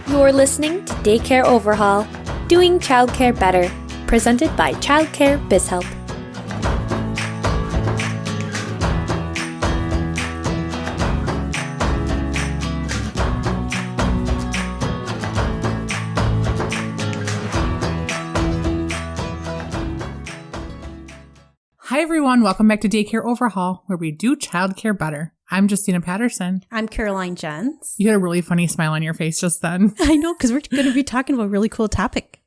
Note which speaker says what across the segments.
Speaker 1: You're listening to Daycare Overhaul, Doing Childcare Better, presented by Childcare BizHelp.
Speaker 2: Hi everyone, welcome back to Daycare Overhaul, where we do childcare better. I'm Justina Patterson.
Speaker 3: I'm Caroline Jens.
Speaker 2: You had a really funny smile on your face just then.
Speaker 3: I know, because we're going to be talking about a really cool topic.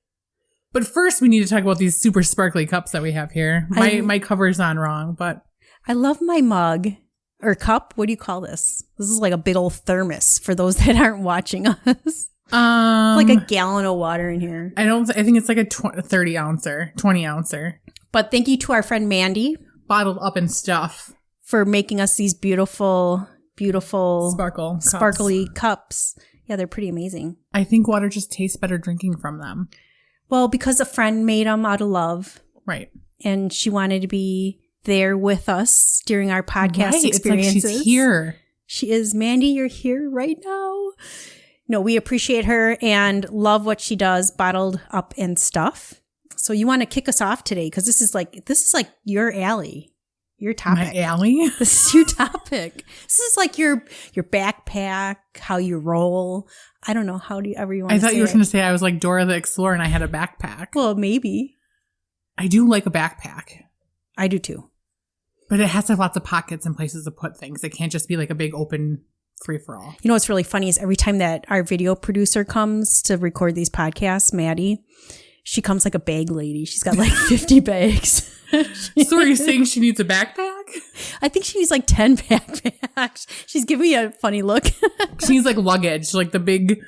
Speaker 2: But first, we need to talk about these super sparkly cups that we have here. My cover's on wrong, but...
Speaker 3: I love my mug, or cup. What do you call this? This is like a big old thermos for those that aren't watching us. Like a gallon of water in here.
Speaker 2: I think it's like a 30 ouncer, 20 ouncer.
Speaker 3: But thank you to our friend Mandy.
Speaker 2: Bottled up in stuff.
Speaker 3: For making us these beautiful sparkly cups. Yeah, they're pretty amazing.
Speaker 2: I think water just tastes better drinking from them.
Speaker 3: Well, because a friend made them out of love.
Speaker 2: Right.
Speaker 3: And she wanted to be there with us during our podcast experiences.
Speaker 2: It's like she's here.
Speaker 3: She is. Mandy, you're here right now. No, we appreciate her and love what she does, bottled up and stuff. So you want to kick us off today, because this is like your alley. Your topic.
Speaker 2: My alley?
Speaker 3: This is your topic. This is like your backpack, how you roll. I don't know, however you want to say it.
Speaker 2: I thought you were going to say I was like Dora the Explorer and I had a backpack.
Speaker 3: Well, maybe.
Speaker 2: I do like a backpack.
Speaker 3: I do too.
Speaker 2: But it has to have lots of pockets and places to put things. It can't just be like a big open free-for-all.
Speaker 3: You know what's really funny is every time that our video producer comes to record these podcasts, Maddie, she comes like a bag lady. She's got like 50 bags.
Speaker 2: So are you saying she needs a backpack?
Speaker 3: I think she needs like 10 backpacks. She's giving me a funny look.
Speaker 2: She needs like luggage, like the big...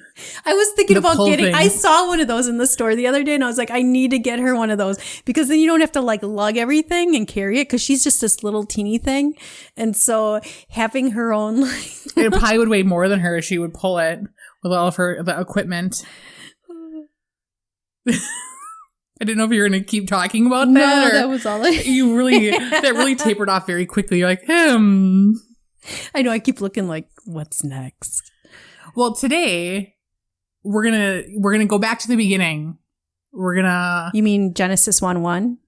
Speaker 3: I was thinking about getting...
Speaker 2: thing.
Speaker 3: I saw one of those in the store the other day and I was like, I need to get her one of those, because then you don't have to like lug everything and carry it, because she's just this little teeny thing. And so having her own...
Speaker 2: It probably would weigh more than her if she would pull it with all of the equipment. I didn't know if you were going to keep talking about that.
Speaker 3: No, that was all.
Speaker 2: That really tapered off very quickly. You're like, I
Speaker 3: know. I keep looking like, what's next?
Speaker 2: Well, today we're gonna go back to the beginning. We're gonna.
Speaker 3: You mean Genesis 1:1?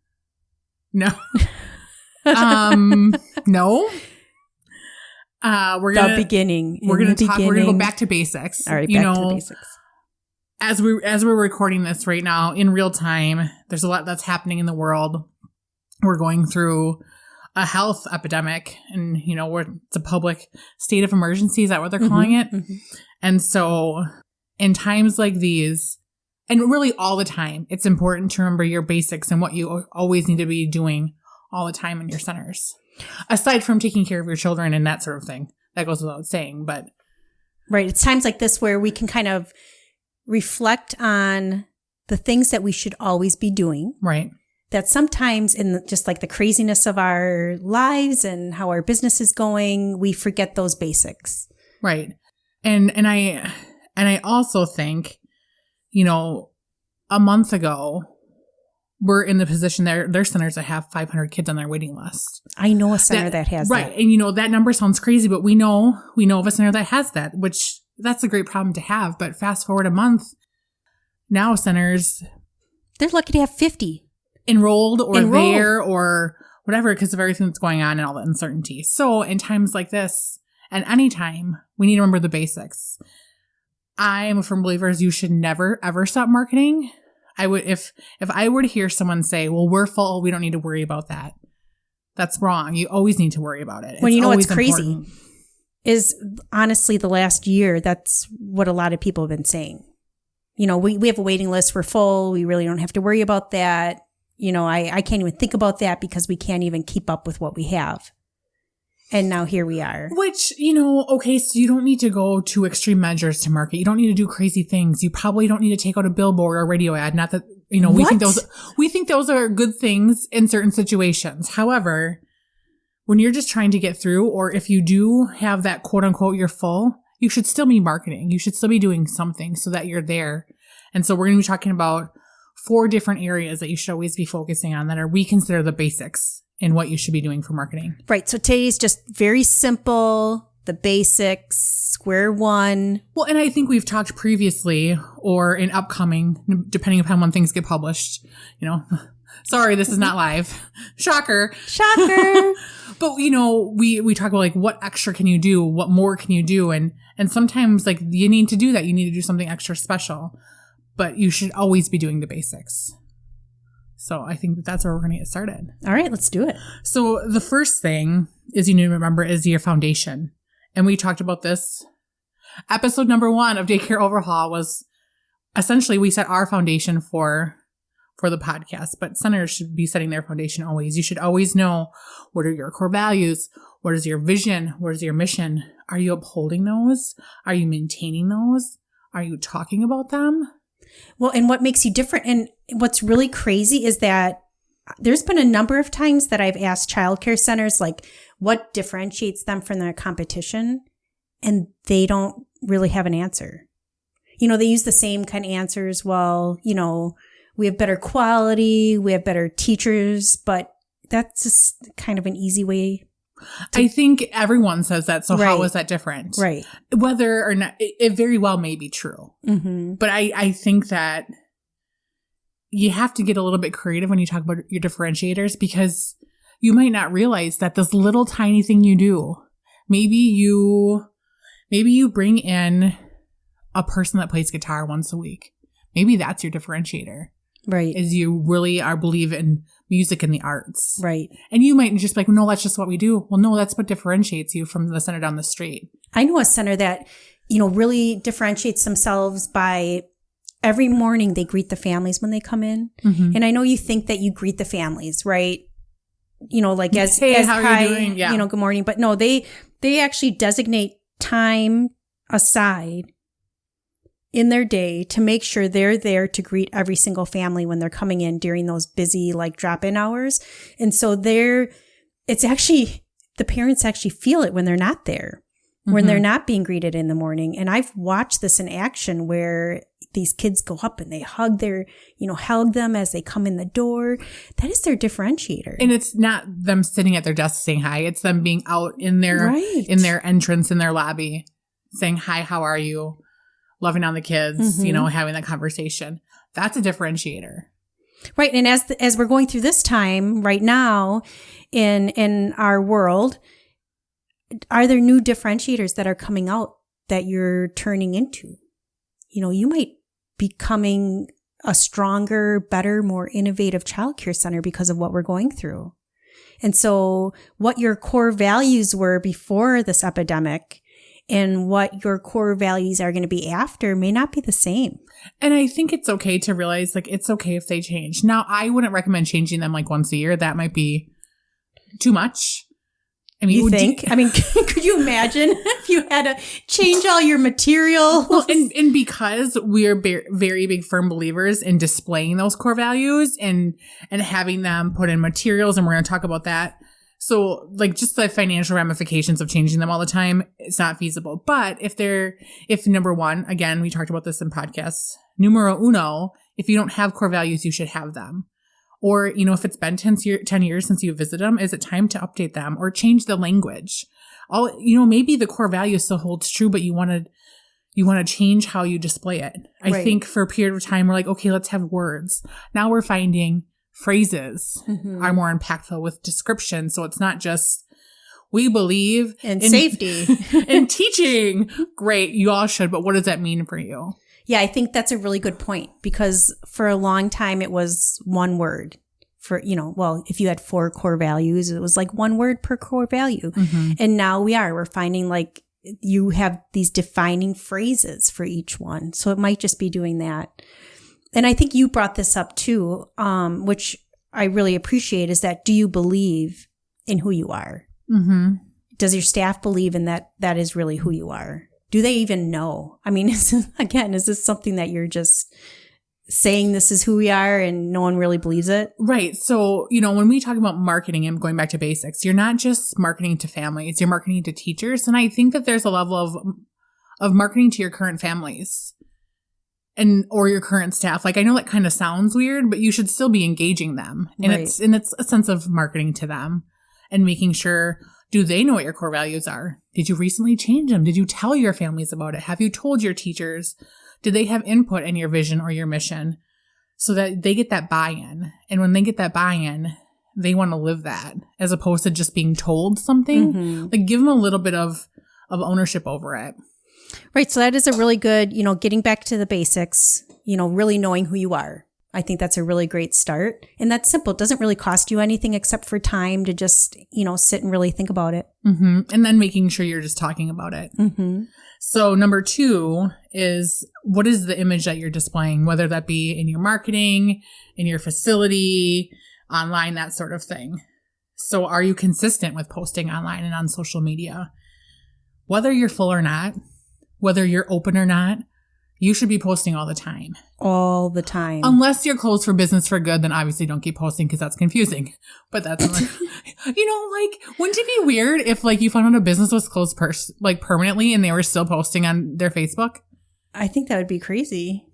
Speaker 2: No. No. We're gonna
Speaker 3: the beginning.
Speaker 2: We're gonna talk. We're gonna go back to basics.
Speaker 3: All right, back to the basics.
Speaker 2: As we're recording this right now in real time, there's a lot that's happening in the world. We're going through a health epidemic, and it's a public state of emergency. Is that what they're calling it? Mm-hmm. And so in times like these, and really all the time, it's important to remember your basics and what you always need to be doing all the time in your centers. Aside from taking care of your children and that sort of thing. That goes without saying, but...
Speaker 3: Right. It's times like this where we can kind of reflect on the things that we should always be doing.
Speaker 2: Right.
Speaker 3: That sometimes in just like the craziness of our lives and how our business is going, we forget those basics.
Speaker 2: Right. And I also think, a month ago, we're in the position there's centers that have 500 kids on their waiting list.
Speaker 3: I know a center that has
Speaker 2: right.
Speaker 3: that.
Speaker 2: Right. And that number sounds crazy, but we know of a center that has that, which that's a great problem to have. But fast forward a month, now centers,
Speaker 3: they're lucky to have 50
Speaker 2: enrolled there or whatever, because of everything that's going on and all the uncertainty. So in times like this, and any time, we need to remember the basics. I am a firm believer you should never ever stop marketing. I would if I were to hear someone say, "Well, we're full, we don't need to worry about that." That's wrong. You always need to worry about it.
Speaker 3: When what's crazy is honestly the last year, that's what a lot of people have been saying. We have a waiting list. We're full. We really don't have to worry about that. I can't even think about that because we can't even keep up with what we have. And now here we are.
Speaker 2: Which, okay, so you don't need to go to extreme measures to market. You don't need to do crazy things. You probably don't need to take out a billboard or radio ad. Not that, we think those are good things in certain situations. However, when you're just trying to get through, or if you do have that quote unquote, you're full, you should still be marketing. You should still be doing something so that you're there. And so we're going to be talking about 4 different areas that you should always be focusing on that we consider the basics in what you should be doing for marketing.
Speaker 3: Right. So today's just very simple the basics, square one.
Speaker 2: Well, and I think we've talked previously or in upcoming, depending upon when things get published, sorry, this is not live. Shocker. But, we talk about like what extra can you do? What more can you do? And sometimes like you need to do that. You need to do something extra special, but you should always be doing the basics. So I think that's where we're going to get started.
Speaker 3: All right, let's do it.
Speaker 2: So the first thing is you need to remember is your foundation. And we talked about this. Episode number 1 of Daycare Overhaul was essentially we set our foundation for the podcast, but centers should be setting their foundation always. You should always know what are your core values, what is your vision, what is your mission. Are you upholding those? Are you maintaining those? Are you talking about them?
Speaker 3: Well, and what makes you different, and what's really crazy is that there's been a number of times that I've asked childcare centers, like, what differentiates them from their competition? And they don't really have an answer. They use the same kind of answers. Well, we have better quality, we have better teachers, but that's just kind of an easy way.
Speaker 2: I think everyone says that. So how is that different?
Speaker 3: Right.
Speaker 2: Whether or not, it very well may be true. Mm-hmm. But I think that you have to get a little bit creative when you talk about your differentiators, because you might not realize that this little tiny thing you do, maybe you bring in a person that plays guitar once a week. Maybe that's your differentiator.
Speaker 3: Right.
Speaker 2: Is you really believe in music and the arts.
Speaker 3: Right.
Speaker 2: And you might just be like, no, that's just what we do. Well, no, that's what differentiates you from the center down the street.
Speaker 3: I know a center that, really differentiates themselves by every morning they greet the families when they come in. Mm-hmm. And I know you think that you greet the families, right? Like as
Speaker 2: how
Speaker 3: hi,
Speaker 2: are you doing? Yeah.
Speaker 3: Good morning. But no, they actually designate time aside in their day to make sure they're there to greet every single family when they're coming in during those busy like drop-in hours. And so it's actually, the parents actually feel it when they're not there, when they're not being greeted in the morning. And I've watched this in action where these kids go up and they hug hug them as they come in the door. That is their differentiator.
Speaker 2: And it's not them sitting at their desk saying hi. It's them being out in their entrance, in their lobby, saying, hi, how are you? Loving on the kids, having that conversation. That's a differentiator.
Speaker 3: Right. And as we're going through this time right now in our world, are there new differentiators that are coming out that you're turning into? You might be becoming a stronger, better, more innovative childcare center because of what we're going through. And so what your core values were before this epidemic and what your core values are going to be after may not be the same.
Speaker 2: And I think it's okay to realize, like, it's okay if they change. Now, I wouldn't recommend changing them like once a year. That might be too much. I mean,
Speaker 3: you think? Could you imagine if you had to change all your materials?
Speaker 2: Well, and because we're very big firm believers in displaying those core values and having them put in materials, and we're going to talk about that. So, like, just the financial ramifications of changing them all the time, it's not feasible. But if number one, again, we talked about this in podcasts, numero uno, if you don't have core values, you should have them. Or, if it's been 10 years since you visited them, is it time to update them or change the language? Maybe the core value still holds true, but you want to change how you display it. I think for a period of time, we're like, okay, let's have words. Now we're finding phrases are more impactful with description. So it's not just, we believe
Speaker 3: in safety
Speaker 2: and teaching. Great. You all should. But what does that mean for you?
Speaker 3: Yeah, I think that's a really good point, because for a long time it was one word for, if you had 4 core values, it was like one word per core value. Mm-hmm. And now we're finding like you have these defining phrases for each one. So it might just be doing that. And I think you brought this up too, which I really appreciate, is that, do you believe in who you are? Mm-hmm. Does your staff believe in that is really who you are? Do they even know? I mean, is this something that you're just saying this is who we are and no one really believes it?
Speaker 2: Right. So, when we talk about marketing and going back to basics, you're not just marketing to families, you're marketing to teachers. And I think that there's a level of marketing to your current families or your current staff. Like, I know that kind of sounds weird, but you should still be engaging them. And it's a sense of marketing to them. and making sure, do they know what your core values are? Did you recently change them? Did you tell your families about it? Have you told your teachers? Did they have input in your vision or your mission so that they get that buy-in? And when they get that buy-in, they want to live that as opposed to just being told something. Like give them a little bit of ownership over it.
Speaker 3: Right. So that is a really good, getting back to the basics, really knowing who you are. I think that's a really great start. And that's simple. It doesn't really cost you anything except for time to just, sit and really think about it.
Speaker 2: And then making sure you're just talking about it. So number 2 is, what is the image that you're displaying, whether that be in your marketing, in your facility, online, that sort of thing. So are you consistent with posting online and on social media? Whether you're full or not, whether you're open or not, you should be posting all the time.
Speaker 3: All the time.
Speaker 2: Unless you're closed for business for good, then obviously don't keep posting because that's confusing. But that's, wouldn't it be weird if you found out a business was closed permanently and they were still posting on their Facebook?
Speaker 3: I think that would be crazy.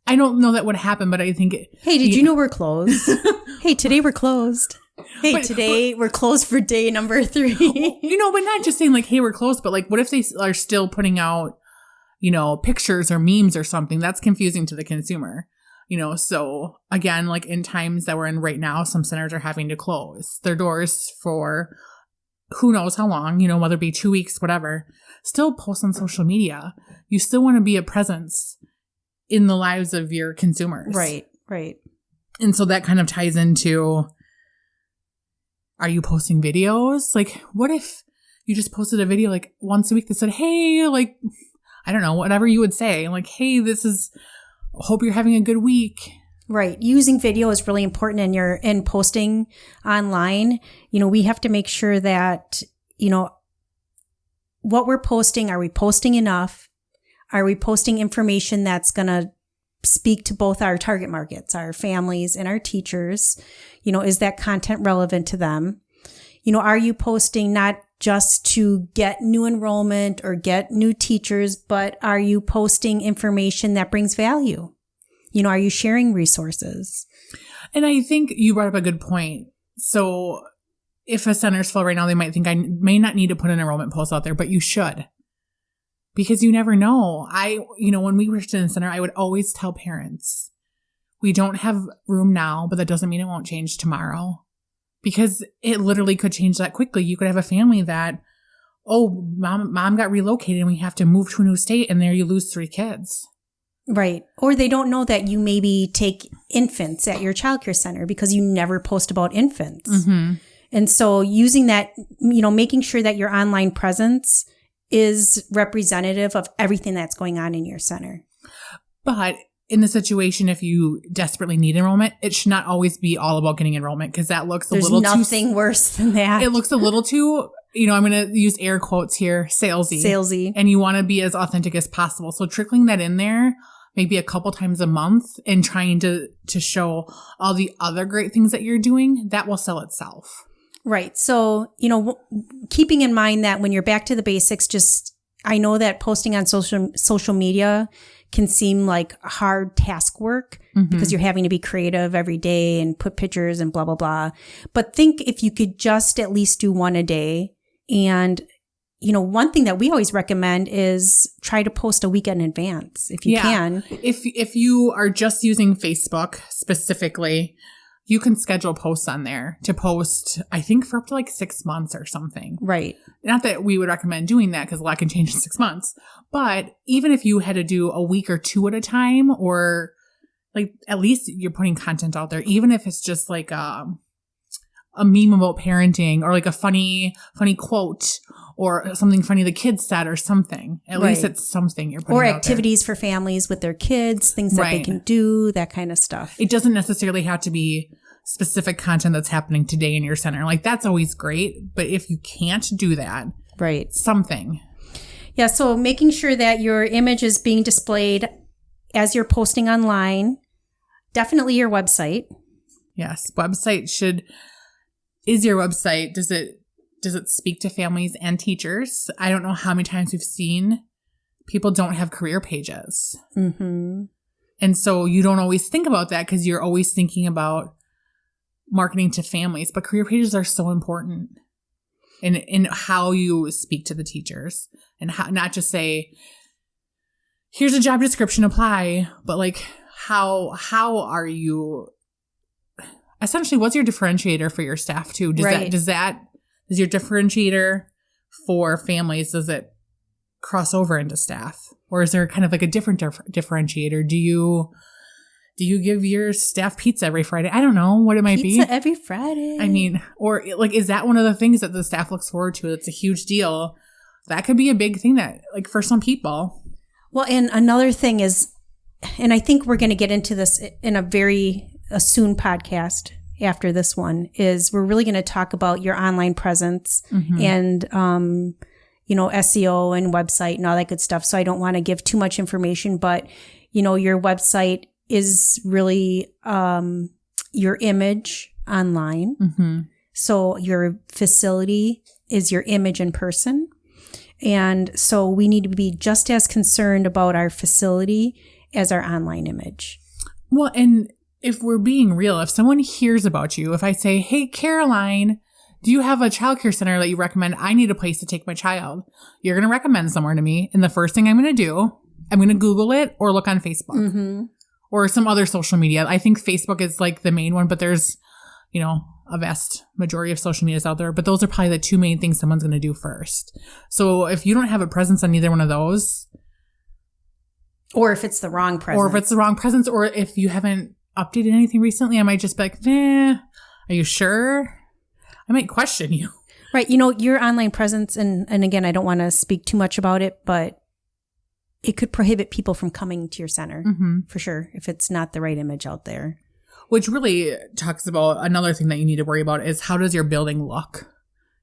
Speaker 2: I don't know that would happen, but I think
Speaker 3: Hey, did you know we're closed? Hey, today we're closed. Hey, today we're closed for day number 3.
Speaker 2: But not just saying hey, we're closed, but what if they are still putting out pictures or memes or something? That's confusing to the consumer, so again, in times that we're in right now, some centers are having to close their doors for who knows how long, whether it be 2 weeks, whatever. Still post on social media. You still want to be a presence in the lives of your consumers.
Speaker 3: Right.
Speaker 2: And so that kind of ties into, are you posting videos? What if you just posted a video once a week that said, hey, I don't know, whatever you would say. Hey, hope you're having a good week.
Speaker 3: Right. Using video is really important in posting online. We have to make sure that, what we're posting, are we posting enough? Are we posting information that's going to speak to both our target markets, our families and our teachers? Is that content relevant to them? Are you posting not just to get new enrollment or get new teachers, but are you posting information that brings value? Are you sharing resources?
Speaker 2: And I think you brought up a good point. So if a center's full right now, they might think I may not need to put an enrollment post out there, but you should. Because you never know. When we worked in the center, I would always tell parents, we don't have room now, but that doesn't mean it won't change tomorrow. Because it literally could change that quickly. You could have a family that, mom got relocated and we have to move to a new state, and there you lose 3 kids.
Speaker 3: Right. Or they don't know that you maybe take infants at your childcare center because you never post about infants. And so using that, making sure that your online presence is representative of everything that's going on in your center.
Speaker 2: But in the situation, if you desperately need enrollment, it should not always be all about getting enrollment, because that looks
Speaker 3: There's nothing worse than that.
Speaker 2: It looks a little too, I'm going to use air quotes here, salesy. And you want to be as authentic as possible. So trickling that in there maybe a couple times a month and trying to show all the other great things that you're doing, that will sell itself.
Speaker 3: Right. So, keeping in mind that when you're back to the basics, I know that posting on social media can seem like hard task work because you're having to be creative every day and put pictures and blah, blah, blah. But think if you could just at least do one a day. And, one thing that we always recommend is try to post a week in advance if you can.
Speaker 2: If you are just using Facebook specifically, you can schedule posts on there to post, I think, for up to 6 months or something.
Speaker 3: Right.
Speaker 2: Not that we would recommend doing that because a lot can change in 6 months. But even if you had to do a week or 2 at a time, or at least you're putting content out there, even if it's just a meme about parenting or a funny quote or something funny the kids said or something. At least it's something you're putting out there. Or
Speaker 3: activities for families with their kids, things that they can do, that kind of stuff.
Speaker 2: It doesn't necessarily have to be specific content that's happening today in your center. That's always great. But if you can't do that, something.
Speaker 3: Yeah. So making sure that your image is being displayed as you're posting online, definitely your website.
Speaker 2: Yes. Is your website, does it speak to families and teachers? I don't know how many times we've seen people don't have career pages. And so you don't always think about that because you're always thinking about marketing to families. But career pages are so important. in how you speak to the teachers, and how, not just say, here's a job description, apply, but like how are you, essentially, what's your differentiator for your staff too? Does your differentiator for families, does it cross over into staff? Or is there kind of like a different differentiator? Do you give your staff pizza every Friday? I don't know what it might be.
Speaker 3: Pizza every Friday.
Speaker 2: I mean, or like, is that one of the things that the staff looks forward to? It's a huge deal. That could be a big thing that, like, for some people.
Speaker 3: Well, and another thing is, and I think we're going to get into this in a soon podcast after this one, is we're really going to talk about your online presence and, SEO and website and all that good stuff. So I don't want to give too much information, but, your website is really your image online. Mm-hmm. So your facility is your image in person. And so we need to be just as concerned about our facility as our online image.
Speaker 2: Well, and if we're being real, if someone hears about you, if I say, hey, Caroline, do you have a childcare center that you recommend? I need a place to take my child. You're going to recommend somewhere to me. And the first thing I'm going to do, I'm going to Google it or look on Facebook or some other social media. I think Facebook is like the main one, but there's, a vast majority of social medias out there. But those are probably the two main things someone's going to do first. So if you don't have a presence on either one of those.
Speaker 3: Or if it's the wrong presence.
Speaker 2: Or if you haven't updated anything recently, I might just be like, are you sure? I might question you.
Speaker 3: Right. Your online presence, and again, I don't want to speak too much about it, but it could prohibit people from coming to your center for sure if it's not the right image out there.
Speaker 2: Which really talks about another thing that you need to worry about is, how does your building look?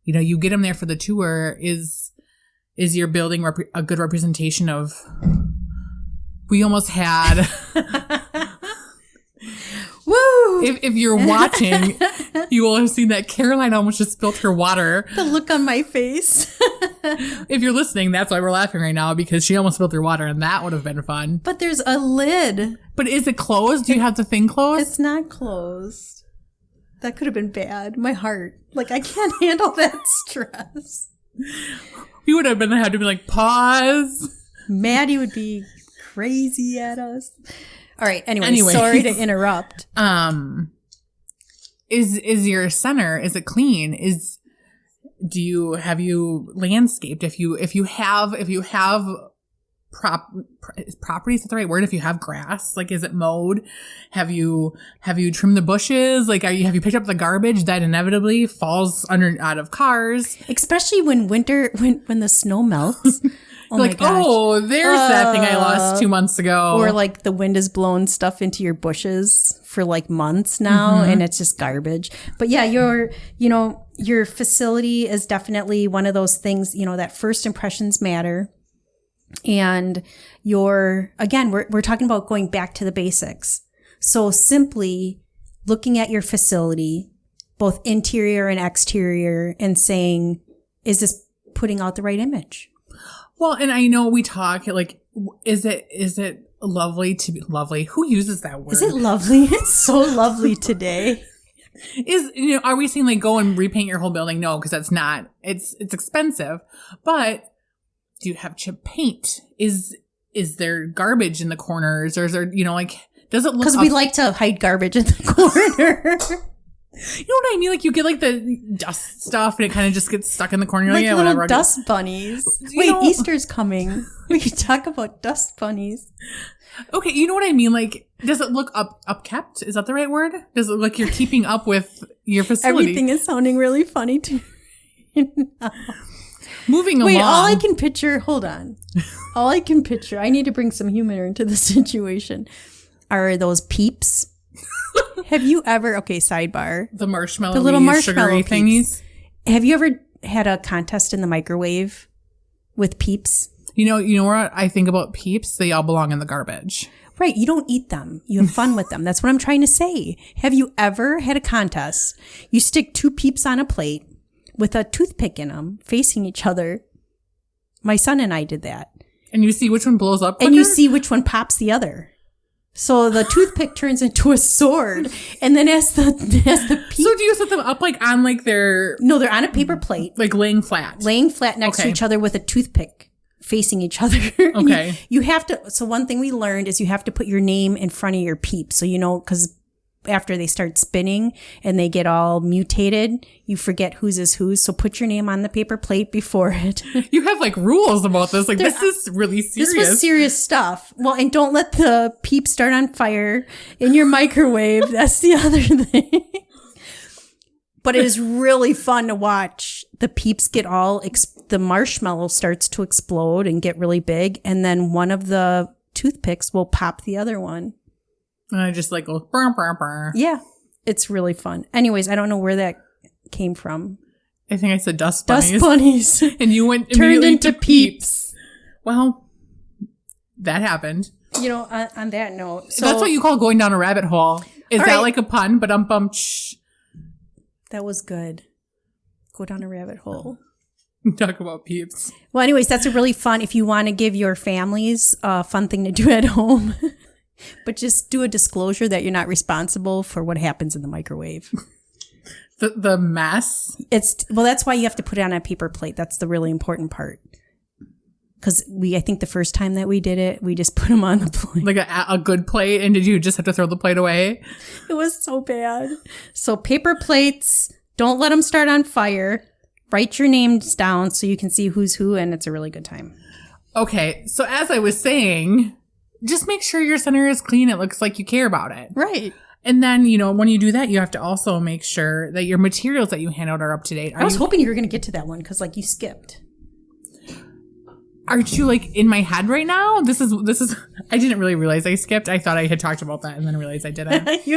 Speaker 2: You get them there for the tour. Is your building a good representation of? We almost had.
Speaker 3: Woo!
Speaker 2: If you're watching, you will have seen that Caroline almost just spilled her water.
Speaker 3: The look on my face.
Speaker 2: If you're listening, that's why we're laughing right now, because she almost spilled her water, and that would have been fun.
Speaker 3: But there's a lid.
Speaker 2: But is it closed? Do you have the thing closed?
Speaker 3: It's not closed. That could have been bad. My heart. Like, I can't handle that stress.
Speaker 2: We would have had to be like, pause.
Speaker 3: Maddie would be crazy at us. All right. Anyway, sorry to interrupt.
Speaker 2: Is your center, is it clean? Have you landscaped? If you have property, is that the right word? If you have grass, like, is it mowed? Have you trimmed the bushes? Like, have you picked up the garbage that inevitably falls out of cars?
Speaker 3: Especially when the snow melts. Oh
Speaker 2: like,
Speaker 3: my gosh.
Speaker 2: Oh, there's that thing I lost 2 months ago.
Speaker 3: Or like the wind has blown stuff into your bushes for like months now, and it's just garbage. But yeah, your facility is definitely one of those things, that first impressions matter. And we're talking about going back to the basics. So simply looking at your facility, both interior and exterior, and saying, is this putting out the right image?
Speaker 2: Well, and I know we talk like, is it lovely to be lovely? Who uses that word?
Speaker 3: Is it lovely? It's so lovely today.
Speaker 2: Are we saying like go and repaint your whole building? No, because that's not. It's expensive. But do you have chip paint? Is there garbage in the corners, or is there does it look?
Speaker 3: Because we like to hide garbage in the corner.
Speaker 2: You know what I mean? Like, you get like the dust stuff and it kind of just gets stuck in the corner.
Speaker 3: Like
Speaker 2: yeah,
Speaker 3: little
Speaker 2: whatever.
Speaker 3: Dust bunnies. Wait, Easter's coming. We could talk about dust bunnies.
Speaker 2: Okay, you know what I mean? Like, does it look upkept? Is that the right word? Does it look like you're keeping up with your facility?
Speaker 3: Everything is sounding really funny to me now.
Speaker 2: Moving along.
Speaker 3: Wait, all I can picture, hold on. All I can picture, I need to bring some humor into the situation, are those Peeps. Have you ever, sidebar.
Speaker 2: The marshmallow,
Speaker 3: the little marshmallow
Speaker 2: sugary thingies.
Speaker 3: Have you ever had a contest in the microwave with Peeps?
Speaker 2: You know what I think about Peeps? They all belong in the garbage.
Speaker 3: Right. You don't eat them. You have fun with them. That's what I'm trying to say. Have you ever had a contest? You stick 2 Peeps on a plate with a toothpick in them facing each other. My son and I did that.
Speaker 2: And you see which one blows up quicker?
Speaker 3: And you see which one pops the other. So the toothpick turns into a sword, and then as the peep,
Speaker 2: So do you set them up like on like their
Speaker 3: no, they're on a paper plate,
Speaker 2: like laying flat
Speaker 3: next to each other with a toothpick facing each other.
Speaker 2: Okay.
Speaker 3: You have to. So one thing we learned is you have to put your name in front of your peep. So because after they start spinning and they get all mutated, you forget whose is whose. So put your name on the paper plate before it.
Speaker 2: You have like rules about this. Like this is really serious.
Speaker 3: This was serious stuff. Well, and don't let the peep start on fire in your microwave. That's the other thing. But it is really fun to watch the peeps get the marshmallow starts to explode and get really big. And then one of the toothpicks will pop the other one.
Speaker 2: And I just like go burr, burr, burr.
Speaker 3: Yeah, it's really fun. Anyways, I don't know where that came from.
Speaker 2: I think I said dust bunnies.
Speaker 3: Dust bunnies.
Speaker 2: And you went
Speaker 3: turned
Speaker 2: immediately
Speaker 3: into
Speaker 2: to peeps. Well, that happened.
Speaker 3: On that note. So
Speaker 2: that's what you call going down a rabbit hole. Is that like a pun? But
Speaker 3: that was good. Go down a rabbit hole.
Speaker 2: Talk about peeps.
Speaker 3: Well, anyways, that's a really fun, if you want to give your families a fun thing to do at home. But just do a disclosure that you're not responsible for what happens in the microwave.
Speaker 2: The mess?
Speaker 3: That's why you have to put it on a paper plate. That's the really important part. Because I think the first time that we did it, we just put them on the plate.
Speaker 2: Like a good plate? And did you just have to throw the plate away?
Speaker 3: It was so bad. So paper plates, don't let them start on fire. Write your names down so you can see who's who, and it's a really good time.
Speaker 2: Okay, so as I was saying, just make sure your center is clean. It looks like you care about it.
Speaker 3: Right.
Speaker 2: And then, when you do that, you have to also make sure that your materials that you hand out are up to date.
Speaker 3: I was hoping you were going to get to that one because, you skipped.
Speaker 2: Aren't you, in my head right now? This is, I didn't really realize I skipped. I thought I had talked about that and then realized I didn't.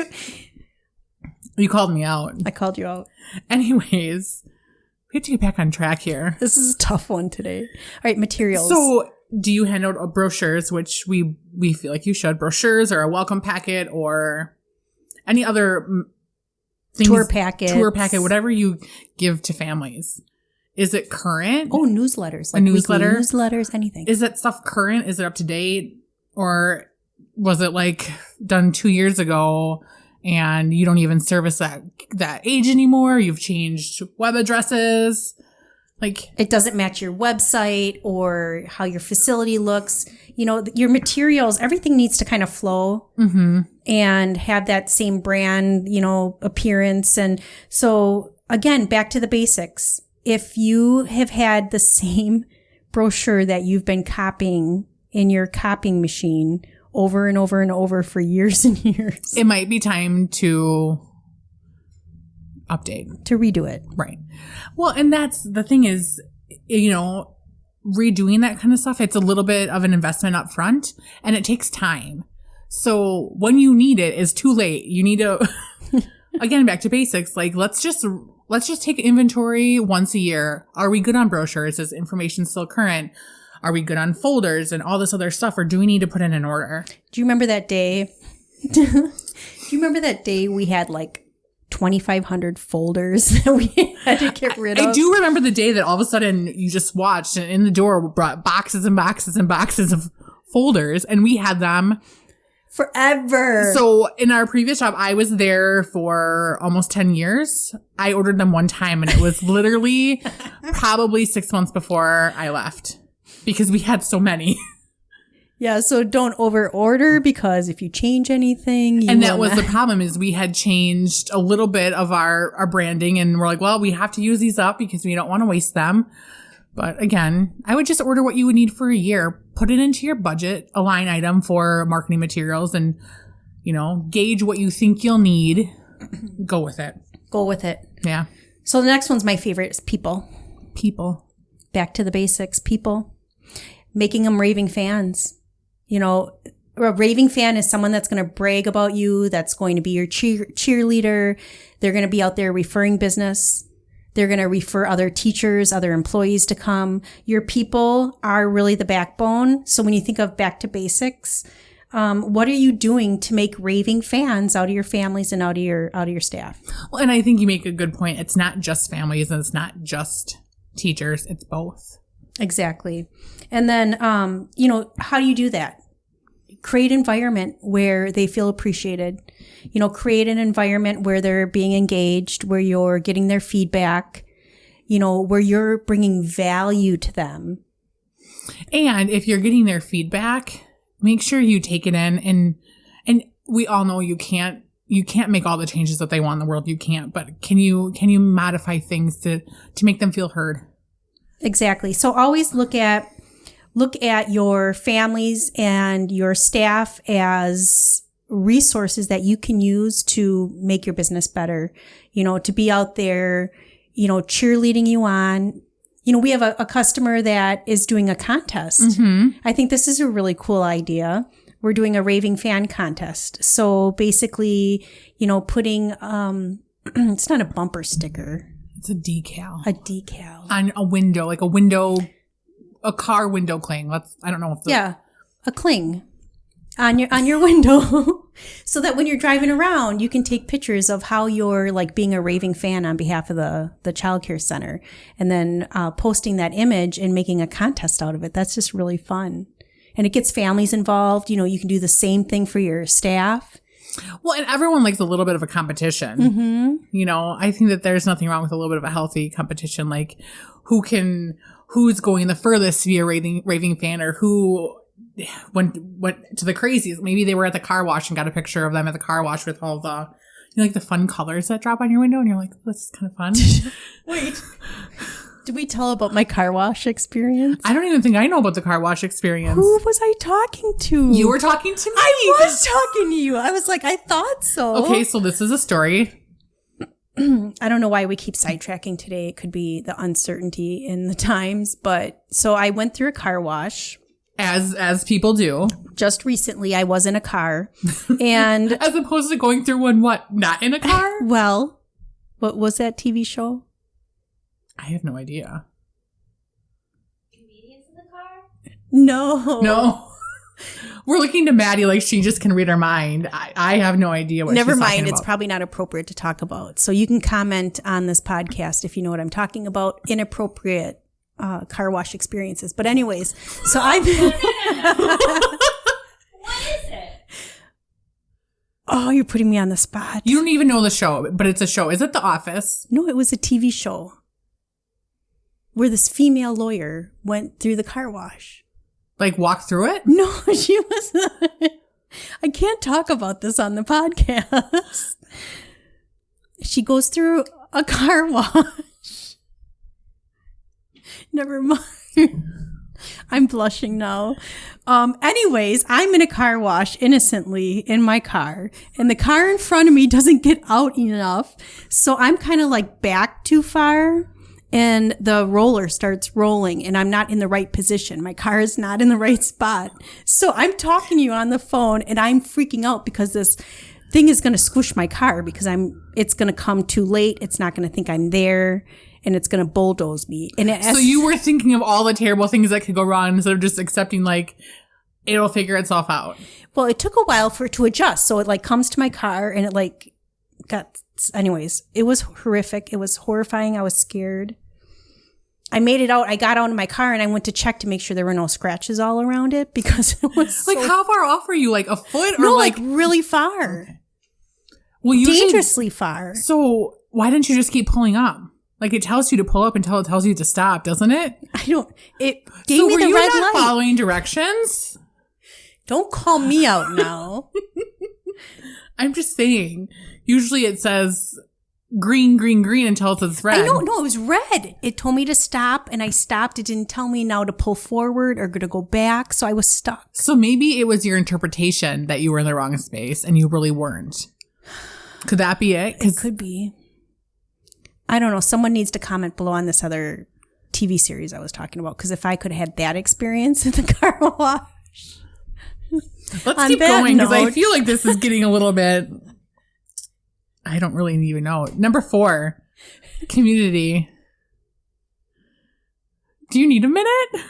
Speaker 2: You called me out.
Speaker 3: I called you out.
Speaker 2: Anyways, we have to get back on track here.
Speaker 3: This is a tough one today. All right, materials.
Speaker 2: So, do you hand out brochures, which we feel like you should, brochures or a welcome packet or any other things,
Speaker 3: tour packet,
Speaker 2: whatever you give to families? Is it current?
Speaker 3: Oh, newsletters.
Speaker 2: A newsletter?
Speaker 3: Newsletters, anything.
Speaker 2: Is that stuff current? Is it up to date? Or was it done 2 years ago and you don't even service that age anymore? You've changed web addresses?
Speaker 3: It doesn't match your website or how your facility looks. Your materials, everything needs to kind of flow and have that same brand, appearance. And so again, back to the basics. If you have had the same brochure that you've been copying in your copying machine over and over and over for years and years,
Speaker 2: it might be time to update.
Speaker 3: To redo it.
Speaker 2: Right. Well, and that's the thing is, redoing that kind of stuff, it's a little bit of an investment up front and it takes time. So when you need it is too late. You need to, again, back to basics. Let's just take inventory once a year. Are we good on brochures? Is information still current? Are we good on folders and all this other stuff? Or do we need to put in an order?
Speaker 3: Do you remember that day? We had 2,500 folders that we had to get rid of?
Speaker 2: I do remember the day that all of a sudden you just watched and in the door brought boxes and boxes and boxes of folders and we had them
Speaker 3: forever.
Speaker 2: So in our previous job, I was there for almost 10 years. I ordered them one time and it was literally probably 6 months before I left because we had so many.
Speaker 3: Yeah, so don't over order because if you change anything,
Speaker 2: and that was the problem is we had changed a little bit of our branding and we're well, we have to use these up because we don't want to waste them. But again, I would just order what you would need for a year, put it into your budget, a line item for marketing materials and, gauge what you think you'll need. Go with it.
Speaker 3: Yeah. So the next one's my favorite is people. Back to the basics. People. Making them raving fans. A raving fan is someone that's going to brag about you, that's going to be your cheerleader. They're going to be out there referring business. They're going to refer other teachers, other employees to come. Your people are really the backbone. So when you think of back to basics, what are you doing to make raving fans out of your families and out of your staff?
Speaker 2: Well, and I think you make a good point. It's not just families and it's not just teachers. It's both.
Speaker 3: Exactly. And then, how do you do that? create environment where they feel appreciated. You know, create an environment where they're being engaged, where you're getting their feedback, you know, where you're bringing value to them.
Speaker 2: And if you're getting their feedback, make sure you take it in. And we all know you can't make all the changes that they want in the world. You can't. But can you modify things to make them feel heard?
Speaker 3: Exactly. So always look at your families and your staff as resources that you can use to make your business better, you know, to be out there, you know, cheerleading you on. You know, we have a customer that is doing a contest. Mm-hmm. I think this is a really cool idea. We're doing a raving fan contest. So basically, you know, putting, it's not a bumper sticker.
Speaker 2: It's a decal.
Speaker 3: A decal.
Speaker 2: On a window, like a car window cling. I don't know if
Speaker 3: a cling on your window so that when you're driving around, you can take pictures of how you're like being a raving fan on behalf of the childcare center, and then posting that image and making a contest out of it. That's just really fun. And it gets families involved. You know, you can do the same thing for your staff.
Speaker 2: Well, and everyone likes a little bit of a competition. Mm-hmm. You know, I think that there's nothing wrong with a little bit of a healthy competition, like who's going the furthest to be a raving fan, or who went to the craziest. Maybe they were at the car wash and got a picture of them at the car wash with all the, you know, like the fun colors that drop on your window, and you're like, oh, this is kind of fun.
Speaker 3: Wait. Did we tell about my car wash experience?
Speaker 2: I don't even think I know about the car wash experience.
Speaker 3: Who was I talking to?
Speaker 2: You were talking to me.
Speaker 3: I was talking to you. I was like, I thought so.
Speaker 2: Okay, so this is a story.
Speaker 3: I don't know why we keep sidetracking today. It could be the uncertainty in the times. But so I went through a car wash.
Speaker 2: As people do.
Speaker 3: Just recently, I was in a car. And
Speaker 2: as opposed to going through one, not in a car?
Speaker 3: Well, what was that TV show?
Speaker 2: I have no idea.
Speaker 4: Comedians in the car?
Speaker 3: No.
Speaker 2: We're looking to Maddie like she just can read our mind. I have no idea what
Speaker 3: Never
Speaker 2: she's
Speaker 3: mind.
Speaker 2: talking about.
Speaker 3: It's probably not appropriate to talk about. So you can comment on this podcast if you know what I'm talking about. Inappropriate car wash experiences. But anyways, so I'm...
Speaker 4: What is it?
Speaker 3: Oh, you're putting me on the spot.
Speaker 2: You don't even know the show, but it's a show. Is it The Office?
Speaker 3: No, it was a TV show where this female lawyer went through the car wash.
Speaker 2: Like walk through it?
Speaker 3: No, she was. I can't talk about this on the podcast. She goes through a car wash. Never mind. I'm blushing now. Anyways, I'm in a car wash innocently in my car, and the car in front of me doesn't get out enough. So I'm kind of like back too far, and the roller starts rolling, and I'm not in the right position. My car is not in the right spot. So I'm talking to you on the phone, and I'm freaking out because this thing is going to squish my car because it's going to come too late. It's not going to think I'm there. And it's going to bulldoze me. So
Speaker 2: you were thinking of all the terrible things that could go wrong instead of just accepting like it'll figure itself out.
Speaker 3: Well, it took a while for it to adjust. So it like comes to my car and it like anyways, it was horrific. It was horrifying. I was scared. I made it out. I got out of my car and I went to check to make sure there were no scratches all around it because it was
Speaker 2: like, how far off were you? Like a foot or
Speaker 3: no, like really far.
Speaker 2: Okay. Well,
Speaker 3: dangerously far.
Speaker 2: So why didn't you just keep pulling up? Like it tells you to pull up until it tells you to stop, doesn't it?
Speaker 3: It gave me the red light. So were you not
Speaker 2: following directions?
Speaker 3: Don't call me out now.
Speaker 2: I'm just saying. Usually it says green, green, green until it says red.
Speaker 3: No, it was red. It told me to stop and I stopped. It didn't tell me now to pull forward or to go back. So I was stuck.
Speaker 2: So maybe it was your interpretation that you were in the wrong space and you really weren't. Could that be it?
Speaker 3: It could be. I don't know. Someone needs to comment below on this other TV series I was talking about. Because if I could have had that experience in the car wash.
Speaker 2: Let's keep going because I feel like this is getting a little bit. I don't really even know. Number 4, community. Do you need a minute?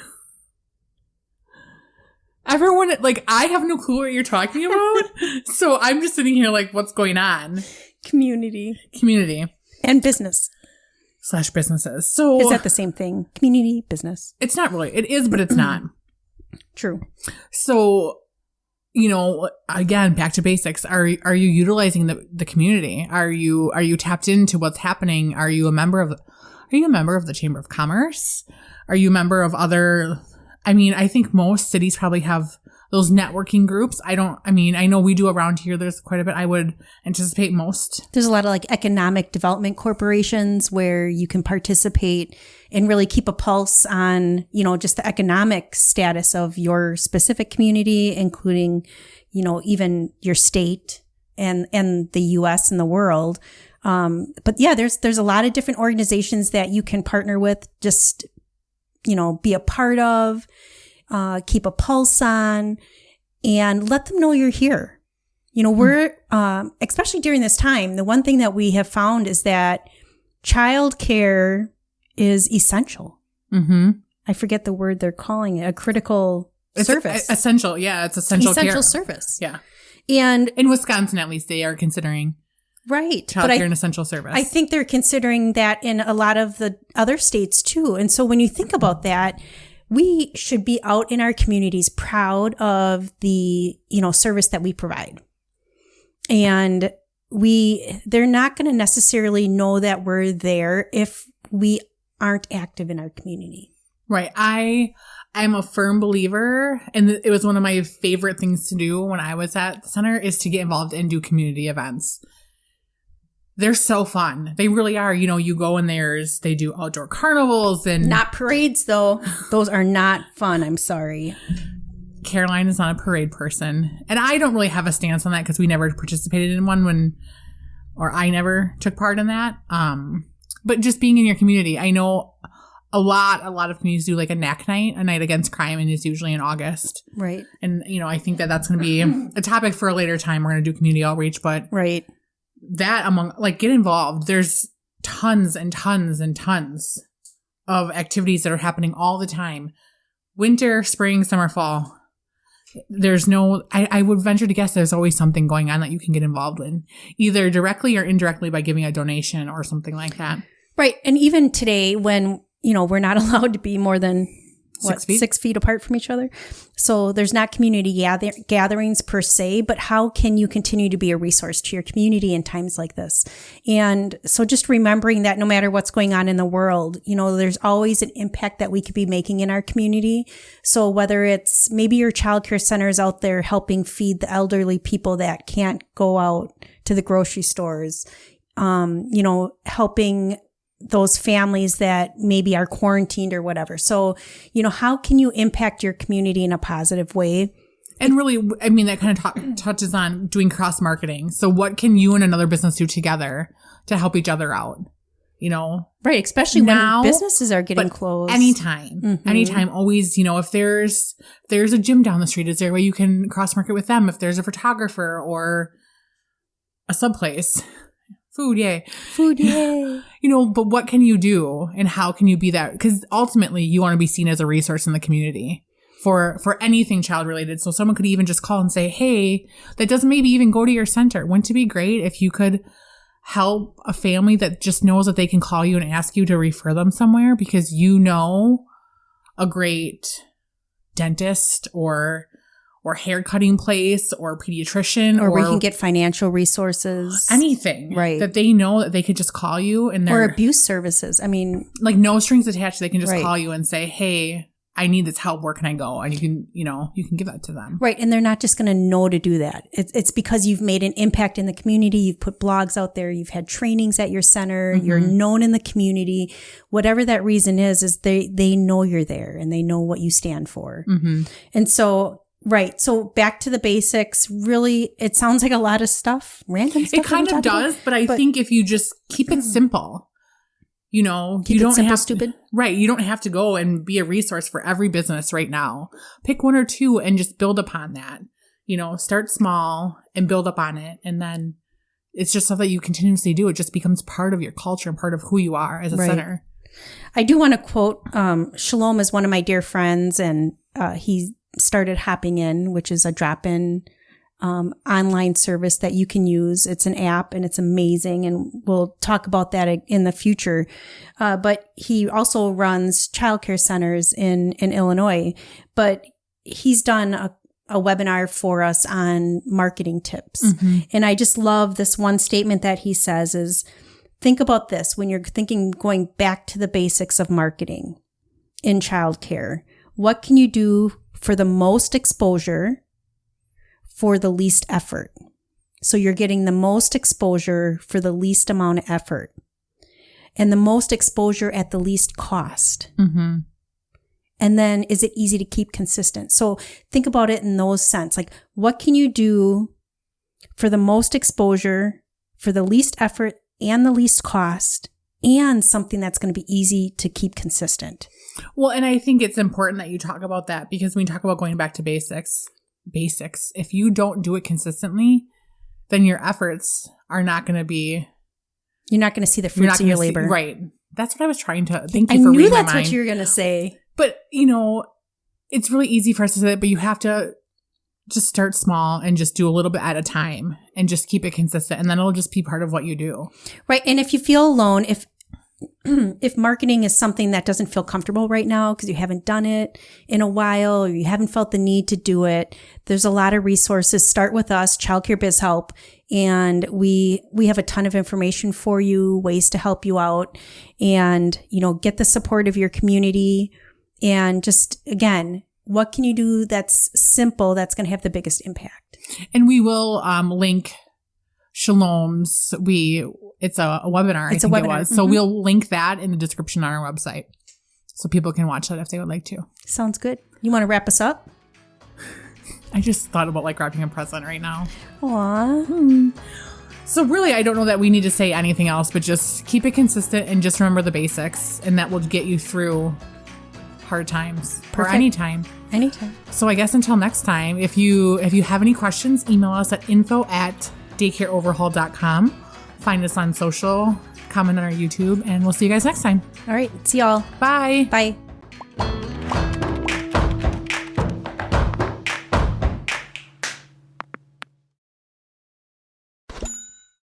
Speaker 2: Everyone, like, I have no clue what you're talking about. So I'm just sitting here like, what's going on?
Speaker 3: Community. And business.
Speaker 2: / businesses. So
Speaker 3: is that the same thing? Community, business.
Speaker 2: It's not really. It is, but it's not.
Speaker 3: True.
Speaker 2: So again, back to basics. Are you utilizing the community? Are you tapped into what's happening? Are you a member of the Chamber of Commerce? Are you a member of other? I think most cities probably have those networking groups. I know we do around here. There's quite a bit. I would anticipate most.
Speaker 3: There's a lot of like economic development corporations where you can participate and really keep a pulse on, just the economic status of your specific community, including, even your state and the US and the world. But yeah, there's a lot of different organizations that you can partner with, just, be a part of, keep a pulse on, and let them know you're here. We're, especially during this time, the one thing that we have found is that childcare is essential. Mm-hmm. I forget the word they're calling it, a critical service.
Speaker 2: Essential. Yeah. It's essential care.
Speaker 3: Service.
Speaker 2: Yeah.
Speaker 3: And
Speaker 2: in Wisconsin, at least, they are considering childcare an essential service.
Speaker 3: I think they're considering that in a lot of the other states too. And so when you think about that, we should be out in our communities proud of the, service that we provide. And they're not going to necessarily know that we're there if we aren't active in our community.
Speaker 2: Right. I'm a firm believer, and it was one of my favorite things to do when I was at the center, is to get involved and do community events. They're so fun. They really are. You go and they do outdoor carnivals and...
Speaker 3: Not parades, though. Those are not fun. I'm sorry.
Speaker 2: Caroline is not a parade person. And I don't really have a stance on that because we never participated in one or I never took part in that. But just being in your community, I know a lot of communities do like a NAC night, a night against crime, and it's usually in August.
Speaker 3: Right.
Speaker 2: And, I think that's going to be a topic for a later time. We're going to do community outreach, but
Speaker 3: right.
Speaker 2: That get involved. There's tons and tons and tons of activities that are happening all the time. Winter, spring, summer, fall. I would venture to guess there's always something going on that you can get involved in, either directly or indirectly by giving a donation or something like that.
Speaker 3: Right. And even today when, we're not allowed to be more than 6 feet apart from each other. So there's not community gatherings per se, but how can you continue to be a resource to your community in times like this? And so just remembering that no matter what's going on in the world, there's always an impact that we could be making in our community. So whether it's maybe your childcare center is out there helping feed the elderly people that can't go out to the grocery stores, helping those families that maybe are quarantined or whatever. So, how can you impact your community in a positive way?
Speaker 2: And really, that kind of touches on doing cross marketing. So what can you and another business do together to help each other out?
Speaker 3: Right. Especially now, when businesses are getting closed.
Speaker 2: Anytime, always, if there's a gym down the street, is there a way you can cross market with them? If there's a photographer or a sub place. Food, yay. But what can you do and how can you be that? Because ultimately you want to be seen as a resource in the community for anything child related. So someone could even just call and say, hey, that doesn't maybe even go to your center. Wouldn't it be great if you could help a family that just knows that they can call you and ask you to refer them somewhere because a great dentist or hair cutting place or pediatrician
Speaker 3: or where you can get financial resources,
Speaker 2: anything, right? That they know that they could just call you and
Speaker 3: or abuse services. Like
Speaker 2: no strings attached. They can just call you and say, hey, I need this help. Where can I go? And you can give that to them.
Speaker 3: Right. And they're not just going to know to do that. It's because you've made an impact in the community. You've put blogs out there. You've had trainings at your center. Mm-hmm. You're known in the community. Whatever that reason is they know you're there and they know what you stand for. Mm-hmm. And so, right. So back to the basics, really, it sounds like a lot of stuff, random stuff.
Speaker 2: It kind of does, but I think if you just keep it simple, you don't have
Speaker 3: stupid.
Speaker 2: Right. You don't have to go and be a resource for every business right now. Pick one or two and just build upon that. Start small and build up on it. And then it's just stuff that you continuously do. It just becomes part of your culture and part of who you are as a center.
Speaker 3: I do want to quote, Shalom is one of my dear friends, and he started Hopping In, which is a drop-in online service that you can use. It's an app and it's amazing. And we'll talk about that in the future. But he also runs childcare centers in Illinois, but he's done a webinar for us on marketing tips. And I just love this one statement that he says is, think about this when you're thinking going back to the basics of marketing in childcare. What can you do for the most exposure for the least effort? So you're getting the most exposure for the least amount of effort and the most exposure at the least cost. And then is it easy to keep consistent? So think about it in those sense. Like, what can you do for the most exposure, for the least effort and the least cost, and something that's going to be easy to keep consistent?
Speaker 2: Well, and I think it's important that you talk about that, because when you talk about going back to basics, if you don't do it consistently, then your efforts are not going to be...
Speaker 3: You're not going to see the fruits of your labor.
Speaker 2: Right. That's what I was trying to... Thank you for reading my mind.
Speaker 3: I knew that's what you were going to say.
Speaker 2: But, it's really easy for us to say that, but you have to just start small and just do a little bit at a time and just keep it consistent. And then it'll just be part of what you do.
Speaker 3: Right. And if you feel alone, if marketing is something that doesn't feel comfortable right now because you haven't done it in a while or you haven't felt the need to do it, there's a lot of resources. Start with us, Childcare Biz Help. And we have a ton of information for you, ways to help you out and, get the support of your community. And just, again, what can you do that's simple that's going to have the biggest impact? And
Speaker 2: we will link Shalom's. It's a webinar.
Speaker 3: It's a webinar.
Speaker 2: It was. So we'll link that in the description on our website, so people can watch that if they would like to.
Speaker 3: Sounds good. You want to wrap us up?
Speaker 2: I just thought about wrapping a present right now.
Speaker 3: Aww.
Speaker 2: So really, I don't know that we need to say anything else, but just keep it consistent and just remember the basics, and that will get you through hard times.
Speaker 3: Perfect.
Speaker 2: Or anytime. So I guess until next time, if you have any questions, email us at info@daycareoverhaul.com. Find us on social, comment on our YouTube, and we'll see you guys next time.
Speaker 3: All right. See y'all.
Speaker 2: Bye.
Speaker 3: Bye.